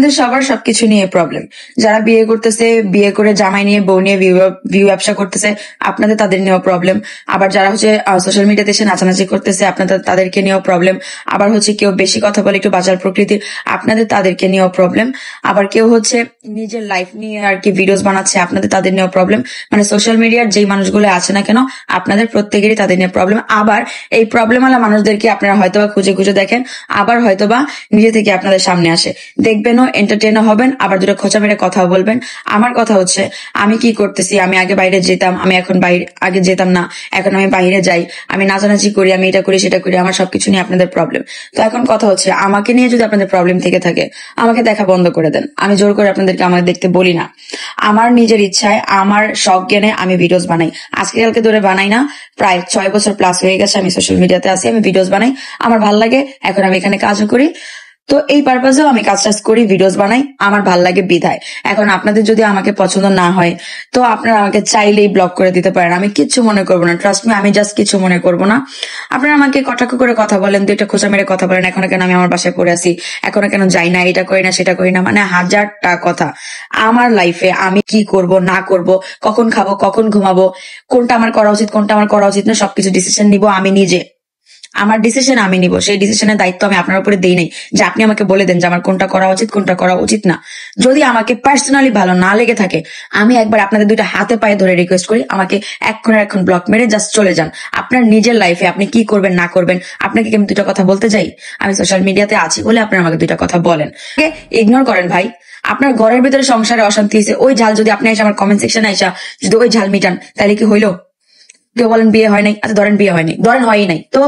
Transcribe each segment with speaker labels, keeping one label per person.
Speaker 1: আপনাদের সবার সবকিছু নিয়ে প্রবলেম। যারা বিয়ে করতেছে, বিয়ে করে জামাই নিয়ে বউ নিয়ে ভিউ ব্যবসা করতেছে, আপনাদের তাদের নিয়েও প্রবলেম। আবার যারা হচ্ছে সোশ্যাল মিডিয়াতে এসে নাচানাচি করতেছে, আপনাদের তাদেরকে নিয়েও প্রবলেম। আবার হচ্ছে কেউ বেশি কথা বলে, একটু বাচাল প্রকৃতির, আপনাদের তাদেরকে নিয়েও প্রবলেম। আবার কেউ হচ্ছে নিজের লাইফ নিয়ে আর কি ভিডিওস বানাচ্ছে, আপনাদের তাদের নিয়েও প্রবলেম। মানে সোশ্যাল মিডিয়ার যেই মানুষগুলো আছে না কেন, আপনাদের প্রত্যেকেরই তাদের নিয়ে প্রবলেম। আবার এই প্রবলেমওয়ালা মানুষদেরকে আপনারা হয়তোবা খুঁজে খুঁজে দেখেন, আবার হয়তোবা নিজে থেকে আপনাদের সামনে আসে, দেখবেনও, এন্টারটেনও হবেন, আবার দুটো খোঁচা মেরে কথাও বলবেন। আমার কথা হচ্ছে, আমি কি করতেছি, আমি আগে বাইরে যেতাম, আমি এখন বাইরে আগে যেতাম না, এখন আমি বাইরে যাই, আমি নাচানাচি করি, আমি এটা করি সেটা করি, আমার সবকিছু নিয়ে আপনাদের প্রবলেম। তো এখন কথা হচ্ছে, আমাকে নিয়ে যদি আপনাদের প্রবলেম থেকে থাকে, আমাকে দেখা বন্ধ করে দেন। আমি জোর করে আপনাদেরকে আমাকে দেখতে বলি না, আমার নিজের ইচ্ছায়, আমার শখ জ্ঞানে আমি ভিডিওস বানাই। আজকে কালকে ধরে বানাই না, প্রায় 6 বছর প্লাস হয়ে গেছে আমি সোশ্যাল মিডিয়াতে আছি, আমি ভিডিওস বানাই, আমার ভাল লাগে। এখন আমি এখানে কাজও করি, তো এই পারপাসেও আমি কাজ টাজ করি, ভিডিওস বানাই, আমার ভাল লাগে বিধায়। এখন আপনাদের যদি আমাকে পছন্দ না হয়, তো আপনারা আমাকে চাইলেই ব্লক করে দিতে পারেন, আমি কিচ্ছু মনে করবো না। ট্রাস্ট মি, আমি জাস্ট কিছু মনে করবো না। আপনারা আমাকে কটাক্ষ করে কথা বলেন, দুইটা খোঁচা মেরে কথা বলেন, এখনো কেন আমি আমার বাসায় পড়ে আছি, এখনো কেন যাই না, এটা করি না সেটা করি না, মানে হাজারটা কথা। আমার লাইফে আমি কি করব না করব, কখন খাবো, কখন ঘুমাবো, কোনটা আমার করা উচিত, কোনটা আমার করা উচিত না, সবকিছু ডিসিশন নিব আমি নিজে। আমার ডিসিশন আমি নিব, সেই ডিসিশনের দায়িত্ব আমি আপনার উপরে দেই নাই যে আপনি আমাকে বলে দেন যে আমার কোনটা করা উচিত, কোনটা করা উচিত না। যদি আমাকে পার্সোনালি ভালো না লেগে থাকে, আমি একবার আপনাদের দুইটা হাতে পায়ে ধরে রিকোয়েস্ট করি, আমাকে এখন ব্লক মেরে জাস্ট চলে যান। আপনার নিজের লাইফে আপনি কি করবেন না করবেন, আপনাকে কি আমি দুইটা কথা বলতে যাই? আমি সোশ্যাল মিডিয়াতে আছি বলে আপনারা আমাকে দুইটা কথা বলেন, ইগনোর করেন ভাই। আপনার ঘরের ভিতরে সংসারে অশান্তি হয়েছে, ওই ঝাল যদি আপনি এসে আমার কমেন্ট সেকশনে আইসা যদি ওই ঝাল মিটান, তাহলে কি হইলো? কেউ বলেন বিয়ে হয় নাই, আচ্ছা ধরেন বিয়ে হয়নি, ধরেন হয়ই নাই, তো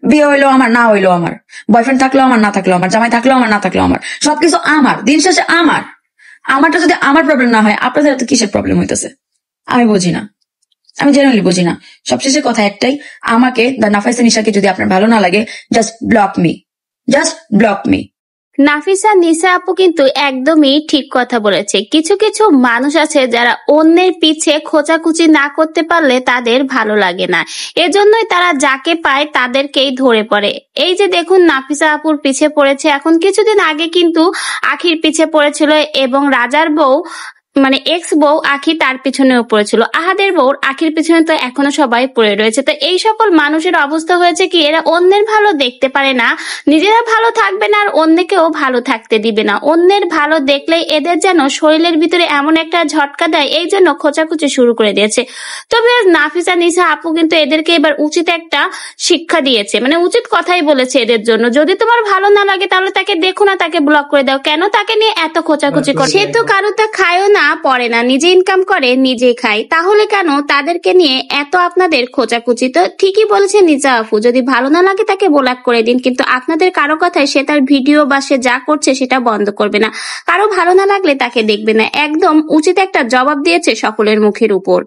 Speaker 1: বিয়ে হইলো আমার, না হইলো আমার, বয়ফ্রেন্ড থাকলো আমার, না থাকলো আমার, জামাই থাকলো আমার, না থাকলো আমার, সবকিছু আমার, দিন শেষে আমার। আমারটা যদি আমার প্রবলেম না হয়, আপনাদের তো কিসের প্রবলেম হইতেছে আমি বুঝি না, আমি জেনারেলি বুঝি না। সবশেষে কথা একটাই, আমাকে নাফিসা নিশাকে যদি আপনার ভালো না লাগে, just block me, just block me.
Speaker 2: Nafisa Nisha আপু কিন্তু একদমই ঠিক কথা বলেছে। কিছু কিছু মানুষ আছে যারা অন্যের পিছে খোঁচাখুচি না করতে পারলে তাদের ভালো লাগে না, এজন্যই তারা যাকে পায় তাদেরকেই ধরে পড়ে। এই যে দেখুন, নাফিসা আপুর পিছে পড়েছে, এখন কিছুদিন আগে কিন্তু আখির পিছে পড়েছিল, এবং রাজার বউ মানে এক্স বউ আখি তার পিছনেও পড়েছিল, আহাদের বউ আখির পিছনে তো এখনো সবাই পড়ে রয়েছে। তো এই সকল মানুষের অবস্থা হয়েছে কি, এরা অন্যের ভালো দেখতে পারে না, নিজেরা ভালো থাকবে না আর অন্যকেও ভালো থাকতে দিবে না। অন্যের ভালো দেখলেই এদের যেন শরীরের ভিতরে এমন একটা ঝটকা দেয়, এই জন্য খোঁচাখুচি শুরু করে দিয়েছে। তবে নাফিসা নিশা আপু কিন্তু এদেরকে এবার উচিত একটা শিক্ষা দিয়েছে, মানে উচিত কথাই বলেছে এদের জন্য। যদি তোমার ভালো না লাগে তাহলে তাকে দেখো না, তাকে ব্লক করে দাও, কেন তাকে নিয়ে এত খোঁচাখুচি করে? সে তো কারোটা খায়ও না পড়ে না, নিজে ইনকাম করে নিজে খায়, তাহলে কেন তাদেরকে নিয়ে এত আপনাদের খোঁচাখুচি? তো ঠিকই বলেছে নিজা আপু, যদি ভালো না লাগে তাকে ব্লক করে দিন, কিন্তু আপনাদের কারো কথায় সে তার ভিডিও বা সে যা করছে সেটা বন্ধ করবে না, কারো ভালো না লাগলে তাকে দেখবে না। একদম উচিত একটা জবাব দিয়েছে সকলের মুখের উপর।